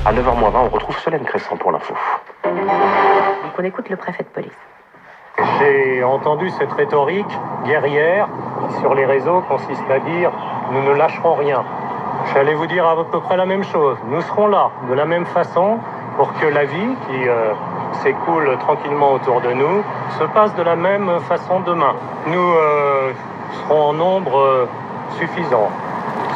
À 9h moins 20, on retrouve Solène Crescent pour l'info. Donc on écoute le préfet de police. J'ai entendu cette rhétorique guerrière qui, sur les réseaux, consiste à dire « nous ne lâcherons rien ». J'allais vous dire à peu près la même chose. Nous serons là, de la même façon, pour que la vie qui s'écoule tranquillement autour de nous se passe de la même façon demain. Nous serons en nombre suffisant.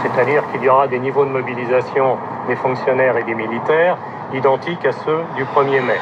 C'est-à-dire qu'il y aura des niveaux de mobilisation des fonctionnaires et des militaires identiques à ceux du 1er mai.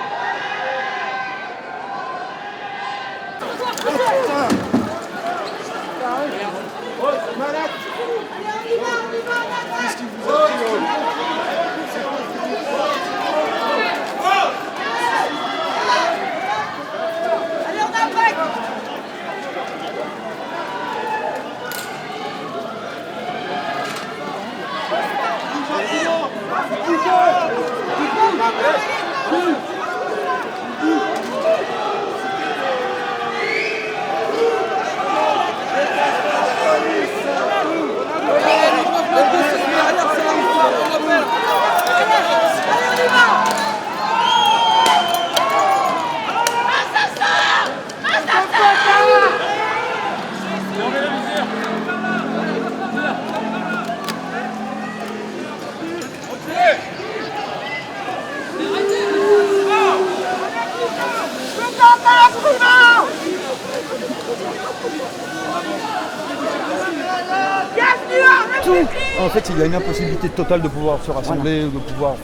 En fait, il y a une impossibilité totale de pouvoir se rassembler, de pouvoir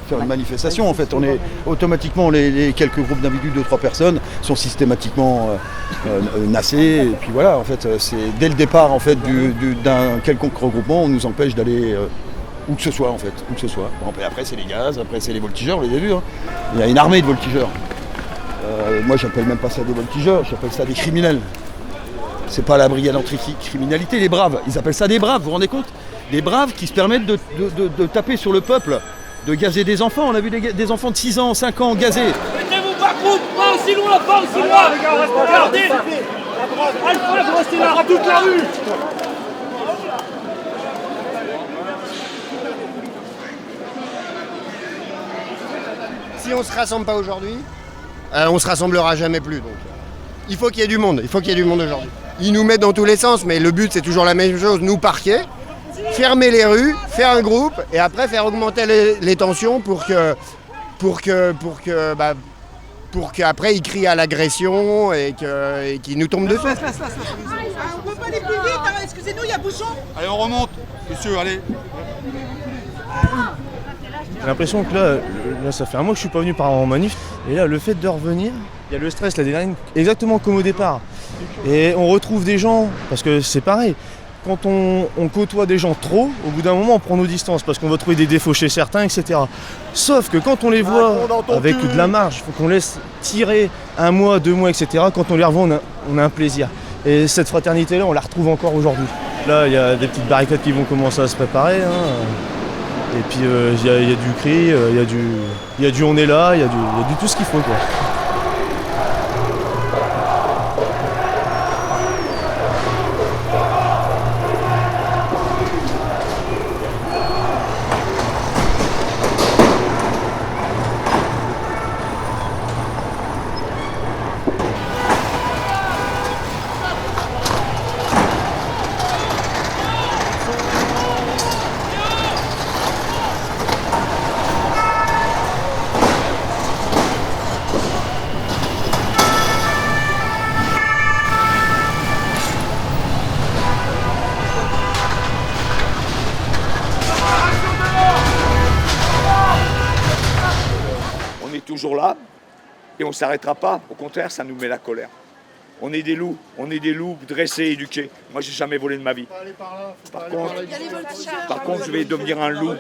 faire une manifestation. En fait, on est automatiquement, les quelques groupes d'individus de 3 personnes sont systématiquement nassés. Et puis voilà, en fait, c'est dès le départ en fait, d'un quelconque regroupement, on nous empêche d'aller où que ce soit en fait, où que ce soit. Bon, après, c'est les gaz, après c'est les voltigeurs, vous l'avez vu. Hein. Il y a une armée de voltigeurs. Moi, j'appelle même pas ça des voltigeurs, j'appelle ça des criminels. C'est pas la brigade anti-criminalité, les braves. Ils appellent ça des braves, vous vous rendez compte? Des braves qui se permettent de taper sur le peuple, de gazer des enfants. On a vu des enfants de 6 ans, 5 ans gazés. Mettez-vous par groupe, pas aussi loin, pas aussi loin. Regardez. Alfred, restez là, toute la rue. Si on ne se rassemble pas aujourd'hui, on se rassemblera jamais plus. Donc, il faut qu'il y ait du monde. Il faut qu'il y ait du monde aujourd'hui. Ils nous mettent dans tous les sens, mais le but c'est toujours la même chose. Nous parquer, fermer les rues, faire un groupe et après faire augmenter les tensions pour qu'après ils crient à l'agression et qu'ils nous tombent dessus. On peut pas aller plus vite, hein. Excusez-nous, il y a bouchon. Allez, on remonte, monsieur, allez. J'ai l'impression que là, ça fait un mois que je suis pas venu en manif. Et là, le fait de revenir, il y a le stress, l'adrénaline, exactement comme au départ. Et on retrouve des gens, parce que c'est pareil, quand on côtoie des gens trop, au bout d'un moment, on prend nos distances, parce qu'on va trouver des défauts chez certains, etc. Sauf que quand on les voit avec de la marge, il faut qu'on laisse tirer 1 mois, 2 mois, etc. Quand on les revoit, on a un plaisir. Et cette fraternité-là, on la retrouve encore aujourd'hui. Là, il y a des petites barricades qui vont commencer à se préparer. Et puis il y a du cri, il y a du on est là, il y a du tout ce qu'il faut, quoi. Toujours là et on ne s'arrêtera pas. Au contraire, ça nous met la colère. On est des loups dressés, éduqués. Moi, j'ai jamais volé de ma vie. Par contre, je vais devenir un loup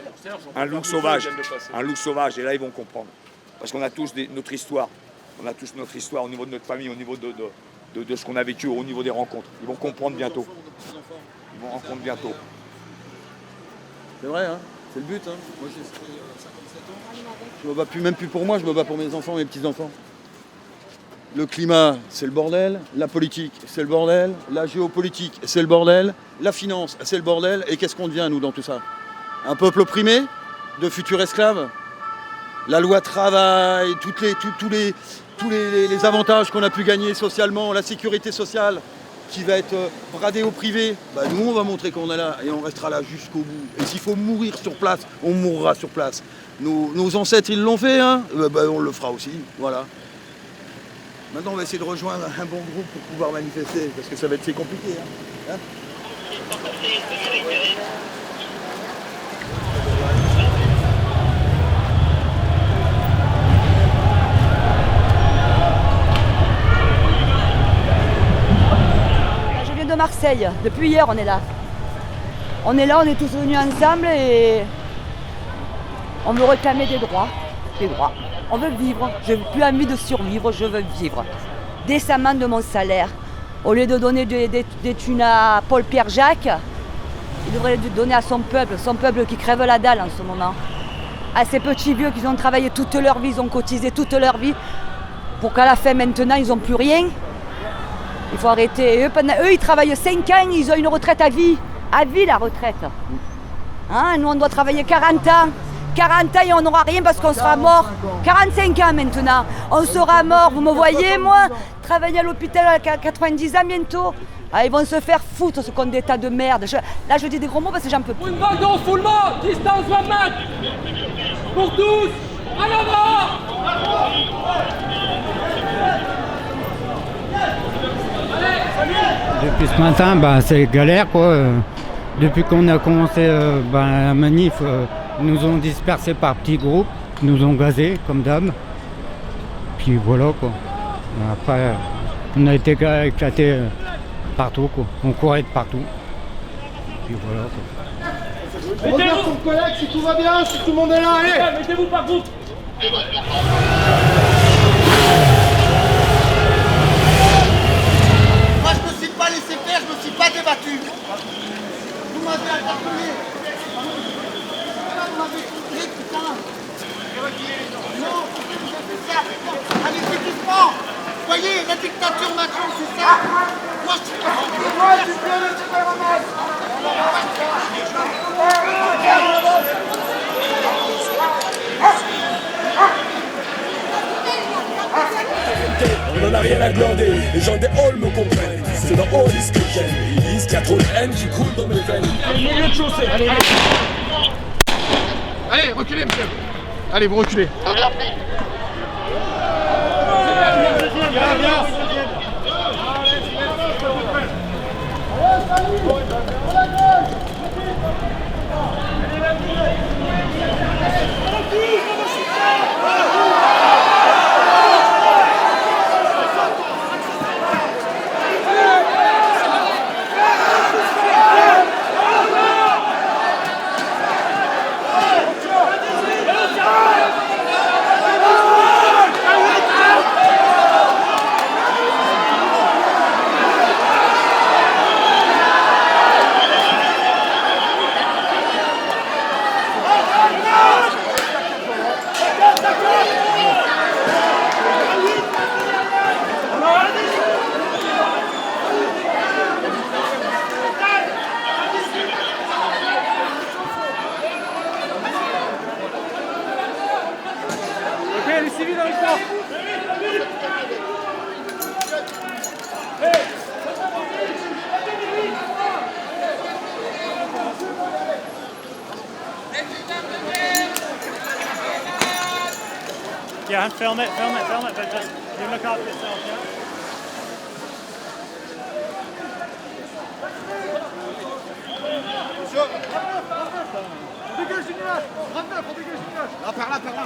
sauvage. Un loup sauvage, et là, ils vont comprendre. Parce qu'on a tous notre histoire. On a tous notre histoire au niveau de notre famille, au niveau de ce qu'on a vécu, au niveau des rencontres. Ils vont comprendre bientôt. Ils vont rencontrer bientôt. C'est vrai, hein, c'est le but. Hein. Moi, j'ai 57 ans. Je me bats même plus pour moi, je me bats pour mes enfants, mes petits-enfants. Le climat, c'est le bordel. La politique, c'est le bordel. La géopolitique, c'est le bordel. La finance, c'est le bordel. Et qu'est-ce qu'on devient, nous, dans tout ça? Un peuple opprimé? De futurs esclaves? la loi travail, tous les avantages qu'on a pu gagner socialement, la sécurité sociale qui va être bradée au privé, nous on va montrer qu'on est là et on restera là jusqu'au bout. Et s'il faut mourir sur place, on mourra sur place. Nos ancêtres ils l'ont fait, hein, on le fera aussi, voilà. Maintenant on va essayer de rejoindre un bon groupe pour pouvoir manifester, parce que ça va être compliqué. Hein. Je viens de Marseille, depuis hier on est là. On est là, on est tous venus ensemble et on veut réclamer des droits. Des droits. On veut vivre, je n'ai plus envie de survivre, je veux vivre. Décemment de mon salaire. Au lieu de donner des thunes à Paul-Pierre Jacques, il devrait les donner à son peuple qui crève la dalle en ce moment. À ces petits vieux qui ont travaillé toute leur vie, ils ont cotisé toute leur vie, pour qu'à la fin maintenant ils n'ont plus rien. Il faut arrêter. Eux, ils travaillent 5 ans, ils ont une retraite à vie la retraite. Hein, nous on doit travailler 40 ans. 40 ans et on n'aura rien parce qu'on sera mort. 45 ans maintenant, on sera mort. Vous me voyez, moi, travailler à l'hôpital à 90 ans bientôt. Ah, ils vont se faire foutre ce qu'on des tas de merde. Là, je dis des gros mots parce que j'en peux plus. Une vague de refoulement, distance 20 mètres. Pour tous, à l'avant. Depuis ce matin, c'est galère, quoi. Depuis qu'on a commencé la manif, nous ont dispersés par petits groupes, nous ont gazés comme d'hab. Puis voilà quoi. Après, on a été éclatés partout quoi. On courait de partout. Puis voilà quoi. Regarde ton collègue si tout va bien, si tout le monde est là, allez. Mettez-vous par groupe. Moi je me suis pas laissé faire, je me suis pas débattu. Vous m'avez interpellé. Vous m'avez écouté, putain. Non, pourquoi vous avez fait ça? Allez, c'est qui se prend. Vous voyez, la dictature Macron, c'est ça. Moi je suis pas. Moi je suis bien le On n'en a rien à glander, les gens des halls me comprennent. C'est dans Hall ce que j'aime. Ils disent qu'il y a trop de haine qui coule dans mes veines. Milieu de chaussée, allez, allez. Allez, reculez, monsieur. Allez, vous reculez. Les civils avec toi. Yeah, film it, but just you look after yourself, yeah? On dégage du nuage. On dégage du nuage. Ah, par là, par là.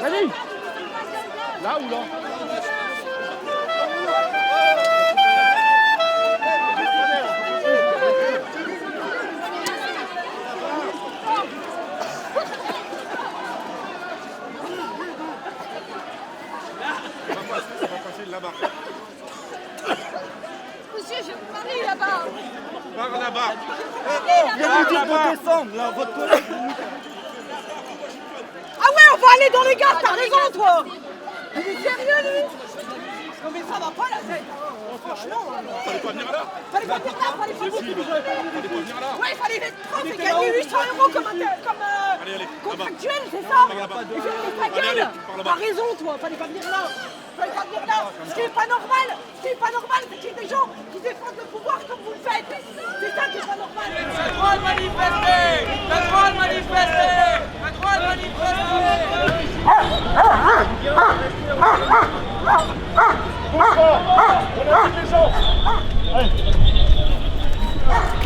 Allez. Là ou là? Monsieur, je vous parler là-bas. Par là-bas. Je vous dis de descendre, là, votre collègue. Ah ouais, on va aller dans les gares, t'as raison, toi. Il est sérieux, lui? Non, mais ça va pas, la tête. Franchement. Fallait pas venir là. Fallait pas venir là, fallait pas venir là. Fallait pas venir là. Ouais, il fallait prendre et gagner 800 € comme contractuel, c'est ça? Il fait ta gueule. T'as raison, toi, fallait pas venir là. Fallait pas venir là. Ce qui est pas normal, c'est qu'il y ait des gens qui défendent le pouvoir comme vous le faites. C'est ça qui est pas normal. T'as le droit de manifester. T'as le droit de manifester. T'as le droit de manifester.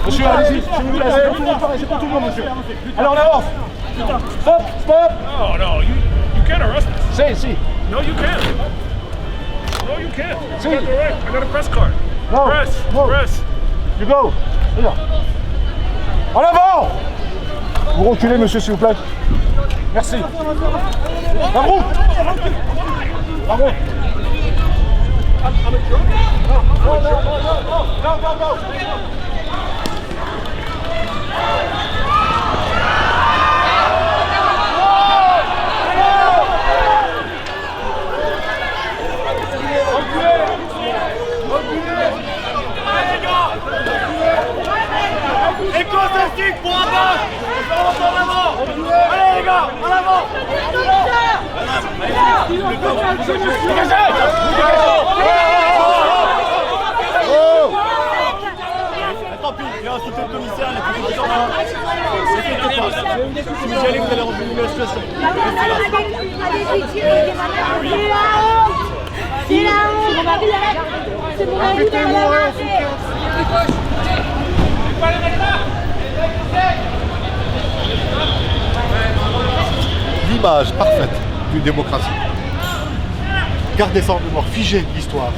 Monsieur, allez-y, s'il vous plaît, c'est pour tout le monde, monsieur. Alors, on avance. Stop, stop. Oh no, you can't arrest me. Si. No, you can't. No, you can't. Si. I got a press card. No. Press. You go. Here. En avant. Vous reculez, monsieur, s'il vous plaît. Merci. La route. La route. No. Éco-statique pour un bas. En avant. Allez les gars, en avant. Tant pis, il y a un soutien de commissaire, il y a plus de temps. Si vous y allez, vous allez revenir la situation. C'est la honte. C'est mon mari dans la marché. L'image parfaite d'une démocratie. Gardez ça en mémoire, figez l'histoire.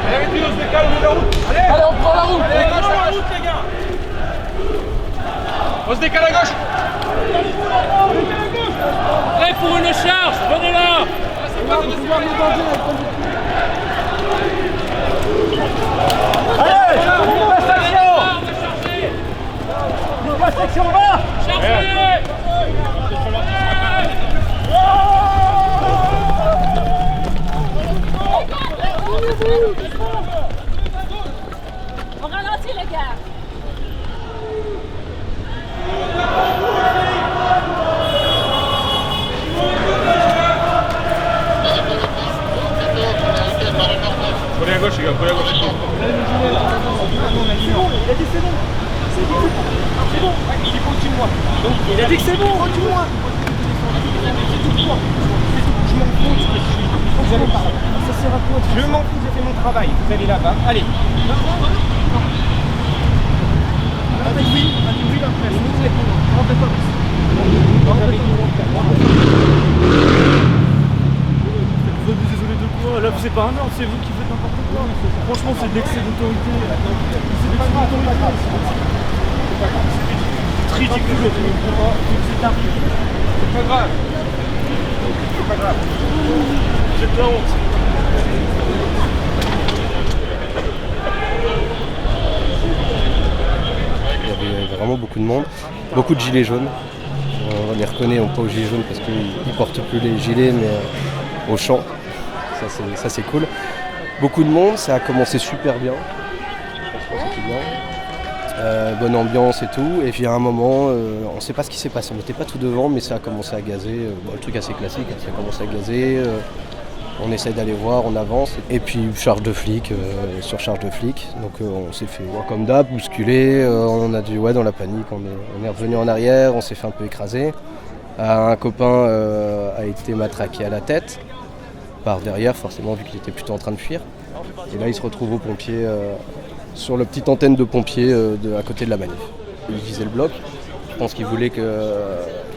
Allez, on se décale, on est la route. Allez, on prend la route. Allez, on prend la route, les gars. On se décale à gauche. Prêt pour une charge, venez là. Allez, la section va. Chargez. On ralentit, les gars. Prenez à gauche, les gars, prenez à gauche. Il a dit c'est bon. C'est bon. Il dit continue-moi. Il a dit que c'est bon. Continue-moi. Je m'en fous. Vous allez parler. Ça sert à quoi? Je m'en fous, j'ai fait mon travail. Vous allez là-bas. Allez. Oui, la presse. Vous êtes désolé de quoi? Là, c'est pas un ordre, c'est vous qui faites n'importe quoi. Franchement, c'est de l'excès d'autorité. C'est de l'excès d'autorité. C'est ridicule. C'est un ridicule. C'est pas grave. C'est pas grave. J'ai de la honte. Il y avait vraiment beaucoup de monde, beaucoup de gilets jaunes. On les reconnaît, on pas aux gilets jaunes parce qu'ils ne portent plus les gilets, mais au champ. Ça c'est cool. Beaucoup de monde, ça a commencé super bien. Franchement, c'était bien. Bonne ambiance et tout. Et puis à un moment, on ne sait pas ce qui s'est passé. On n'était pas tout devant, mais ça a commencé à gazer. Le truc assez classique, ça a commencé à gazer. On essaye d'aller voir, on avance. Et puis charge de flics, surcharge de flics. Donc on s'est fait comme d'hab, bousculer. On a dû, dans la panique, on est revenu en arrière, on s'est fait un peu écraser. Un copain a été matraqué à la tête. Par derrière, forcément, vu qu'il était plutôt en train de fuir. Et là, il se retrouve aux pompiers, sur la petite antenne de pompiers à côté de la manif. Il visait le bloc. Je pense qu'il voulait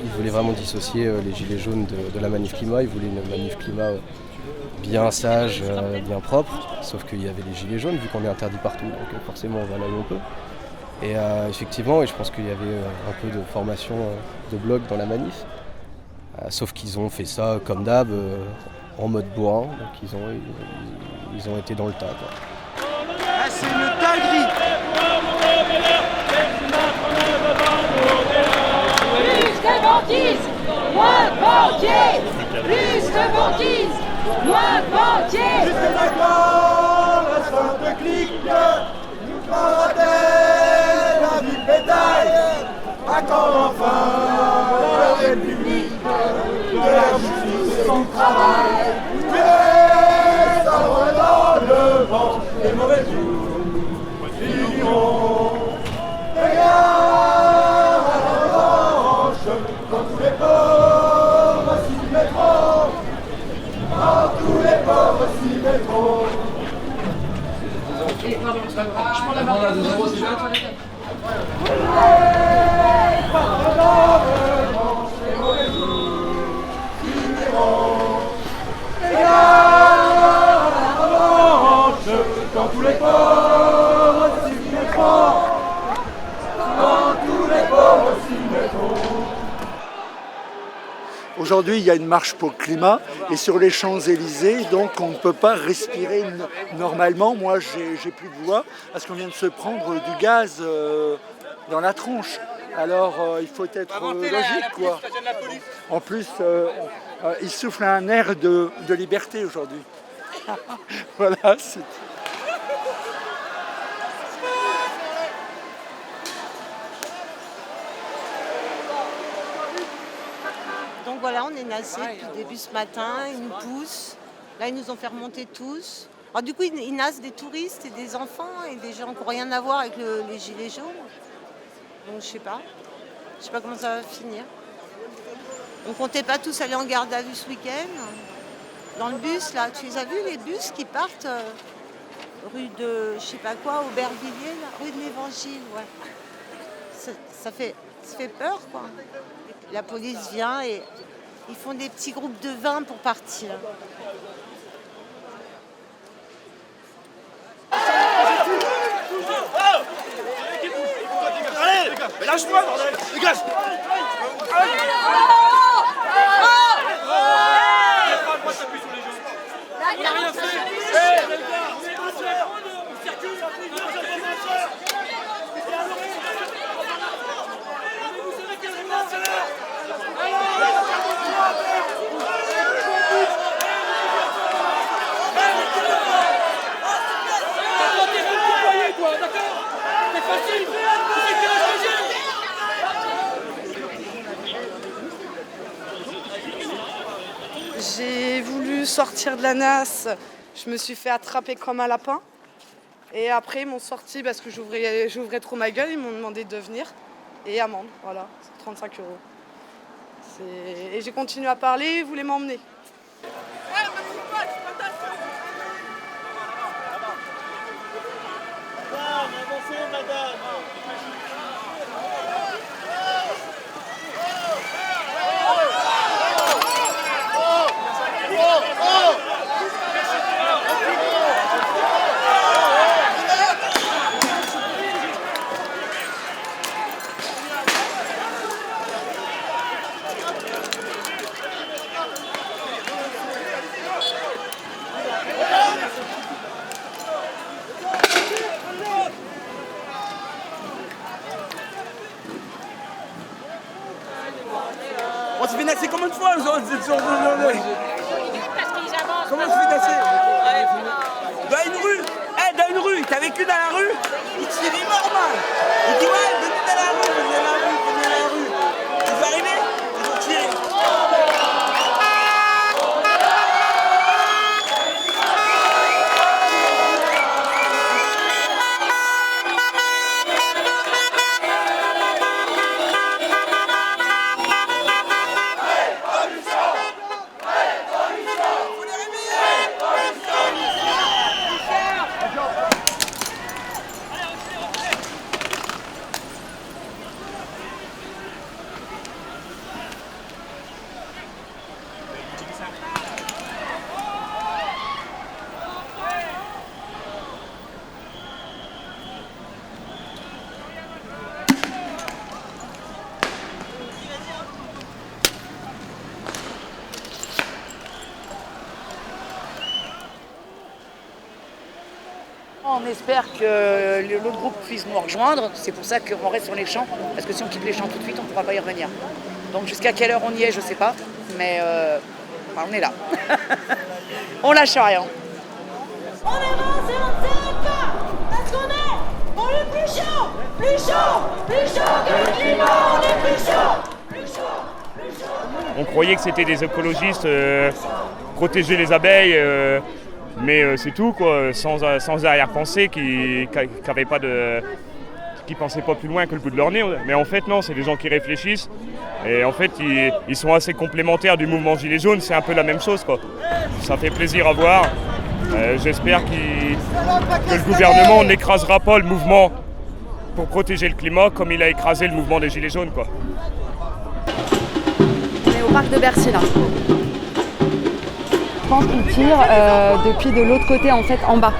ils voulaient vraiment dissocier les gilets jaunes de la manif climat. Ils voulaient une manif climat bien sage, bien propre, sauf qu'il y avait les gilets jaunes vu qu'on est interdit partout, donc forcément on va là où on peut. Et effectivement, je pense qu'il y avait un peu de formation de bloc dans la manif, sauf qu'ils ont fait ça comme d'hab, en mode bourrin, donc ils ont été dans le tas, quoi. Ah, c'est une dinguerie! Plus de banquise, moins de banquiers! Plus de banquise, moins de banquiers! Juste d'accord, la sorte clique, nous fera-t-elle la vie pétaille? À quand enfin la République de la justice et du travail? Mais ça dans le vent, les mauvais jours finiront. Regarde à la revanche, dans tous les pauvres s'y mettront. Dans tous les pauvres s'y mettront. Je prends la barre à 2 euros, c'est bien. Dans tous les pauvres s'y mettront. Dans tous les pauvres s'y mettront. Aujourd'hui, il y a une marche pour le climat et sur les Champs-Élysées, donc on ne peut pas respirer normalement. Moi, j'ai plus de voix parce qu'on vient de se prendre du gaz dans la tronche. Alors, il faut être logique, quoi. En plus, il souffle un air de liberté aujourd'hui. Voilà, c'est... Donc voilà, on est nassés depuis le début ce matin, ils nous poussent. Là, ils nous ont fait remonter tous. Alors, du coup, ils nassent des touristes et des enfants et des gens qui n'ont rien à voir avec les gilets jaunes. Donc je sais pas comment ça va finir. On comptait pas tous aller en garde à vue ce week-end. Dans le bus, là, tu les as vus, les bus qui partent rue de, je sais pas quoi, Aubervilliers, là, rue de l'Évangile, ouais. Ça fait peur, quoi. La police vient et ils font des petits groupes de 20 pour partir. Allez, lâche-moi, bordel! Dégage! Il n'a rien fait! J'ai voulu sortir de la nasse, je me suis fait attraper comme un lapin. Et après, ils m'ont sorti parce que j'ouvrais trop ma gueule, ils m'ont demandé de venir. Et amende, voilà, c'est 35 €. Et j'ai continué à parler, ils voulaient m'emmener. On se fait nasser combien de fois cette journée? Comment on se fait nasser? Dans une rue, dans une rue, t'as vécu dans la rue? Il te dit normal. Il dit ouais, venez dans la rue, venez dans la rue, venez dans la rue. Ils vont arriver, ils ont tiré. on espère que l'autre groupe puisse nous rejoindre. C'est pour ça qu'on reste sur les champs, parce que si on quitte les champs tout de suite, on ne pourra pas y revenir. Donc jusqu'à quelle heure on y est, je ne sais pas, mais on est là. On lâche rien. On avance et on ne s'arrête pas, parce qu'on est dans le plus chaud que le climat, on est plus chaud. On croyait que c'était des écologistes, protéger les abeilles, mais c'est tout, quoi, sans arrière-pensée, qui pensaient pas plus loin que le bout de leur nez. Mais en fait non, c'est des gens qui réfléchissent et en fait ils sont assez complémentaires du mouvement Gilets jaunes, c'est un peu la même chose, quoi. Ça fait plaisir à voir. J'espère que le gouvernement n'écrasera pas le mouvement pour protéger le climat comme il a écrasé le mouvement des Gilets jaunes, quoi. On est au parc de Bercy là. Je pense qu'ils tirent depuis de l'autre côté, en fait, en bas.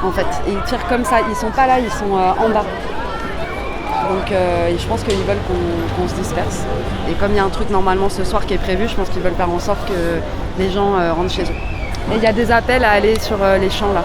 En fait, et ils tirent comme ça. Ils sont pas là, ils sont en bas. Donc je pense qu'ils veulent qu'on se disperse. Et comme il y a un truc normalement ce soir qui est prévu, je pense qu'ils veulent faire en sorte que les gens rentrent chez eux. Et il y a des appels à aller sur les champs là.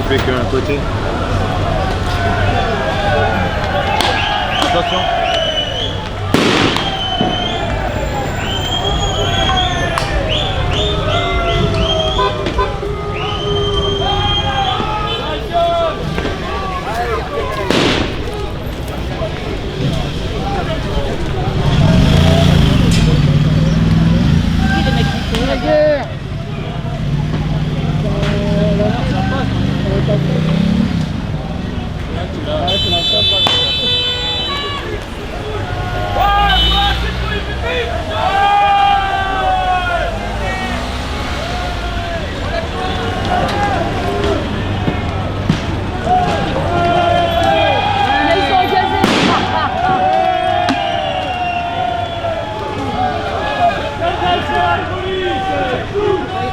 fait qu'un côté. Attention.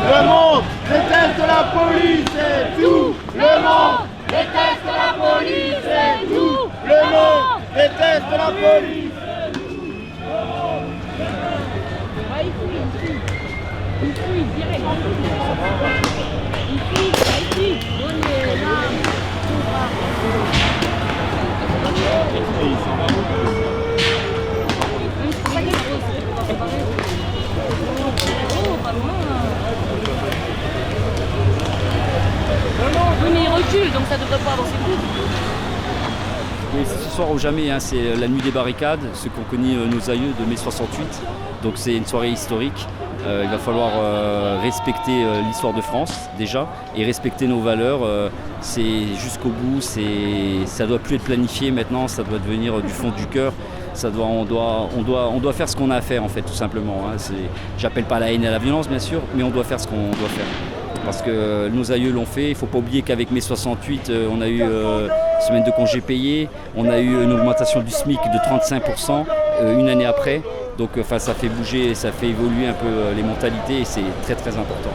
Le monde déteste la police et tout. Le monde déteste la police et tout. Le monde déteste la police. Il fuit direct. Il fuit. Oui, mais il recule, donc ça devrait pas avancer plus. Oui, c'est ce soir ou jamais, hein, c'est la nuit des barricades, ce qu'ont connu nos aïeux de mai 68. Donc c'est une soirée historique. Il va falloir respecter l'histoire de France déjà et respecter nos valeurs. C'est jusqu'au bout, ça doit plus être planifié maintenant, ça doit devenir du fond du cœur. On doit faire ce qu'on a à faire en fait, tout simplement. Hein. J'appelle pas à la haine et à la violence bien sûr, mais on doit faire ce qu'on doit faire. Parce que nos aïeux l'ont fait. Il ne faut pas oublier qu'avec mai 68, on a eu semaine de congés payés, on a eu une augmentation du SMIC de 35% une année après. Donc ça fait bouger, ça fait évoluer un peu les mentalités et c'est très très important.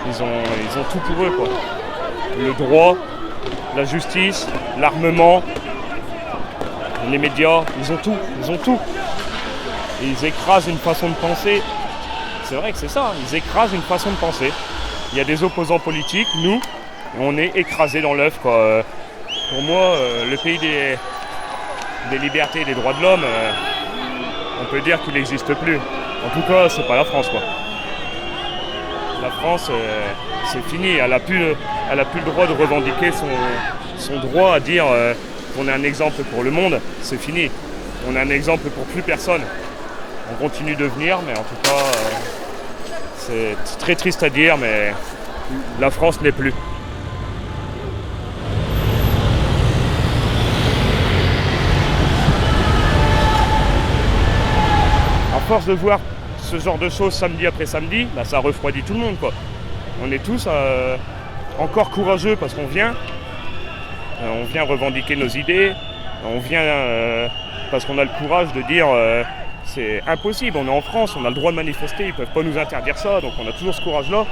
Ils ont tout pour eux, quoi. Le droit, la justice, l'armement, les médias, ils ont tout. Et ils écrasent une façon de penser. C'est vrai que c'est ça, ils écrasent une façon de penser. Il y a des opposants politiques, nous, et on est écrasés dans l'œuf, quoi. Pour moi, le pays des libertés et des droits de l'homme, on peut dire qu'il n'existe plus. En tout cas, c'est pas la France, quoi. La France, c'est fini. Elle a plus le droit de revendiquer son droit à dire qu'on est un exemple pour le monde. C'est fini. On est un exemple pour plus personne. On continue de venir, mais en tout cas, c'est très triste à dire, mais la France n'est plus. À force de voir ce genre de choses samedi après samedi, bah, ça refroidit tout le monde, quoi. On est tous encore courageux parce qu'on vient. On vient revendiquer nos idées. On vient parce qu'on a le courage de dire c'est impossible, on est en France, on a le droit de manifester, ils ne peuvent pas nous interdire ça, donc on a toujours ce courage-là.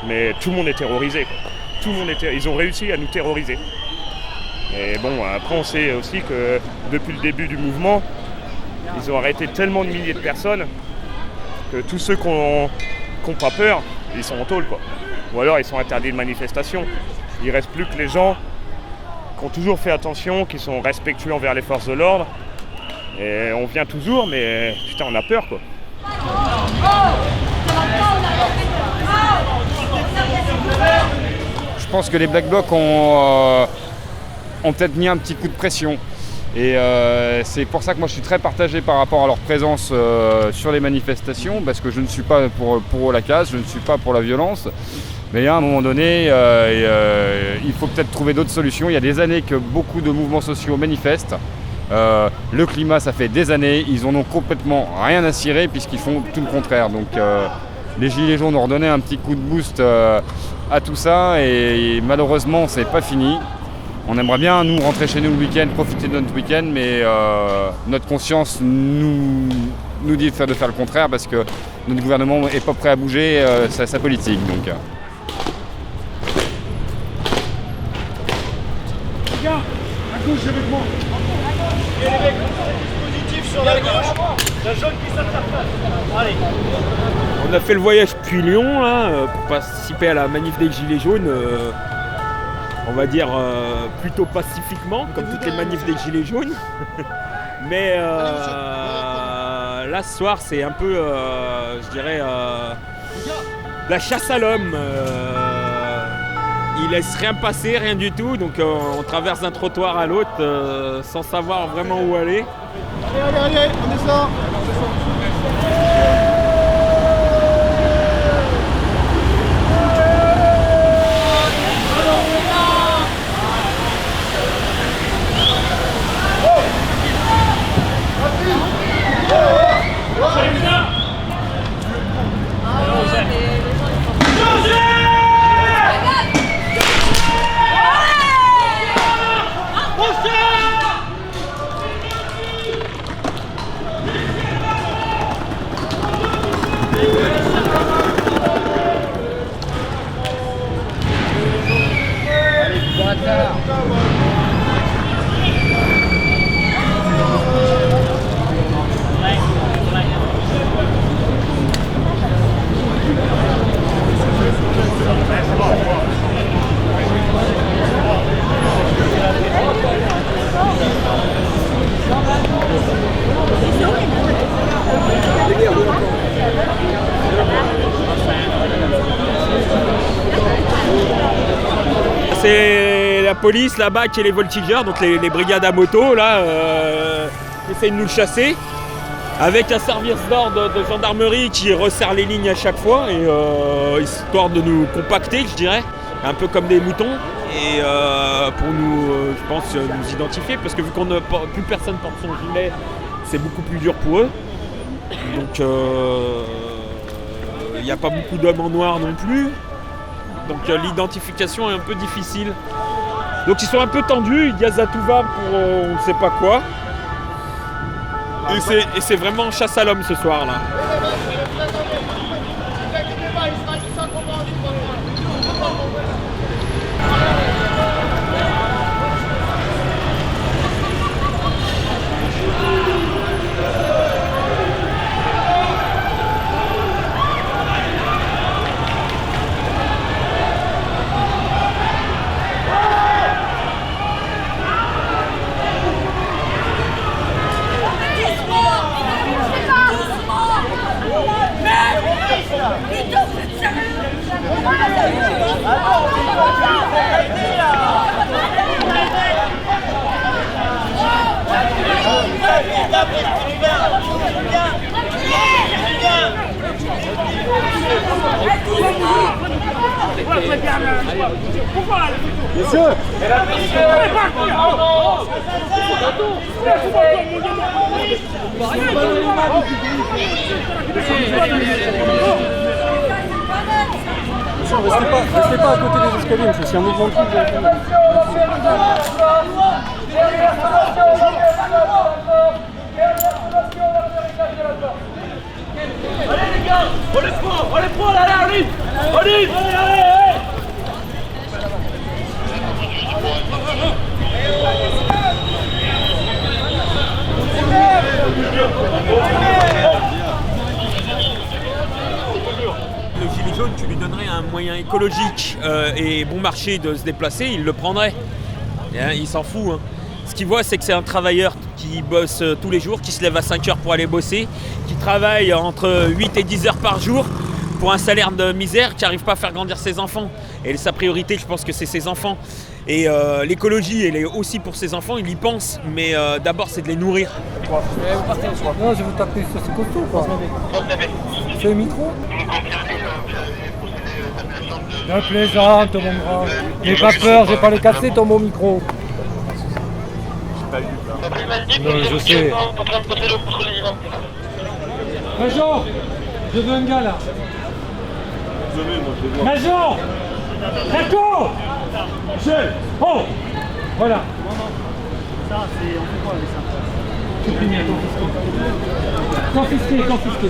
Mais tout le monde est terrorisé, quoi. Tout le monde ils ont réussi à nous terroriser. Et bon, après on sait aussi que depuis le début du mouvement, ils ont arrêté tellement de milliers de personnes que tous ceux qui n'ont pas peur, ils sont en tôle, quoi. Ou alors ils sont interdits de manifestation. Il ne reste plus que les gens qui ont toujours fait attention, qui sont respectueux envers les forces de l'ordre. Et on vient toujours, mais putain, on a peur, quoi. Je pense que les Black Blocs ont peut-être mis un petit coup de pression. Et c'est pour ça que moi je suis très partagé par rapport à leur présence sur les manifestations, parce que je ne suis pas pour la casse, je ne suis pas pour la violence. Mais à un moment donné, il faut peut-être trouver d'autres solutions. Il y a des années que beaucoup de mouvements sociaux manifestent. Le climat, ça fait des années, ils en ont complètement rien à cirer puisqu'ils font tout le contraire. Donc les Gilets jaunes ont redonné un petit coup de boost à tout ça et malheureusement, c'est pas fini. On aimerait bien, nous, rentrer chez nous le week-end, profiter de notre week-end, mais notre conscience nous dit de faire le contraire parce que notre gouvernement n'est pas prêt à bouger sa politique. Donc. Les gars, à gauche avec moi. Et les mecs, dispositif sur la gauche. La jaune qui s'interface. Allez. On a fait le voyage depuis Lyon là, pour participer à la manif des Gilets jaunes. On va dire plutôt pacifiquement, comme toutes les manifs des Gilets jaunes. Mais là, ce soir, c'est un peu, je dirais, la chasse à l'homme. Ils laissent rien passer, rien du tout. Donc on traverse d'un trottoir à l'autre sans savoir vraiment où aller. Allez, on descend. C'est la police là-bas qui est les voltigeurs, donc les brigades à moto là, qui essayent de nous le chasser, avec un service d'ordre de gendarmerie qui resserre les lignes à chaque fois, et histoire de nous compacter, je dirais, un peu comme des moutons, et pour nous, je pense, nous identifier, parce que vu qu'on n'a pas, plus personne porte son gilet, c'est beaucoup plus dur pour eux. Donc il n'y a pas beaucoup d'hommes en noir non plus. Donc l'identification est un peu difficile. Donc ils sont un peu tendus, ils gazent à tout va pour on ne sait pas quoi. Et c'est vraiment chasse à l'homme ce soir là. Putain, vous êtes sérieux? Monsieur, restez pas à côté des escaliers, monsieur, c'est un mouvement de foule. Allez les gars, on les prend, là, allez, allez, Le gilet jaune, tu lui donnerais un moyen écologique et bon marché de se déplacer, il le prendrait. Et, il s'en fout. Hein. Ce qu'il voit, c'est que c'est un travailleur qui bosse tous les jours, qui se lève à 5 heures pour aller bosser, qui travaille entre 8 et 10 heures par jour pour un salaire de misère, qui n'arrive pas à faire grandir ses enfants. Et sa priorité, je pense que c'est ses enfants. Et l'écologie, elle est aussi pour ses enfants, il y pense, mais d'abord, c'est de les nourrir. Non, je vais vous taper, c'est costaud quoi. C'est le micro? Je plaisante, mon grand. J'ai pas peur, j'ai pas les casser ton beau micro. Non, je sais. Major, je veux un gars là. Major, Draco, Michel, oh, voilà. Ça, c'est on fait quoi avec ça? Confisqué.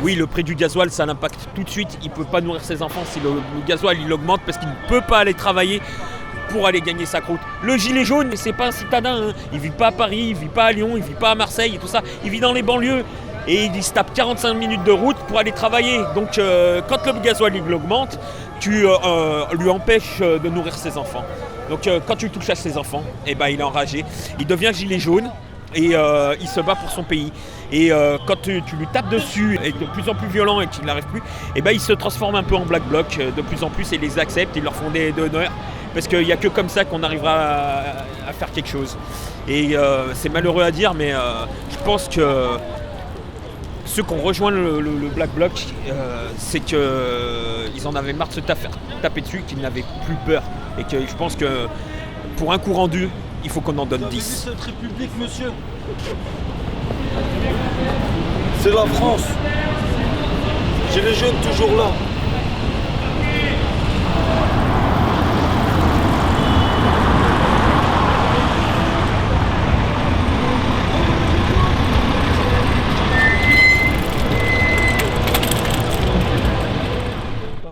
Oui, le prix du gasoil, ça l'impacte tout de suite. Il ne peut pas nourrir ses enfants si le gasoil il augmente parce qu'il ne peut pas aller travailler pour aller gagner sa croûte. Le gilet jaune, c'est pas un citadin. Hein. Il vit pas à Paris, il vit pas à Lyon, il vit pas à Marseille et tout ça. Il vit dans les banlieues et il se tape 45 minutes de route pour aller travailler. Donc quand le gasoil il augmente, tu lui empêches de nourrir ses enfants. Donc quand tu touches à ses enfants, eh ben, il est enragé. Il devient gilet jaune. Et il se bat pour son pays. Et quand tu lui tapes dessus et de plus en plus violent et qu'il n'arrive plus, et ben, il se transforme un peu en black bloc de plus en plus et ils les acceptent, ils leur font des donneurs parce qu'il n'y a que comme ça qu'on arrivera à faire quelque chose. Et c'est malheureux à dire, mais je pense que ceux qui ont rejoint le black bloc, c'est qu'ils en avaient marre de se taper dessus, qu'ils n'avaient plus peur. Et que je pense que pour un coup rendu, il faut qu'on en donne 10. Cette République, monsieur, c'est la France. J'ai les jeunes toujours là.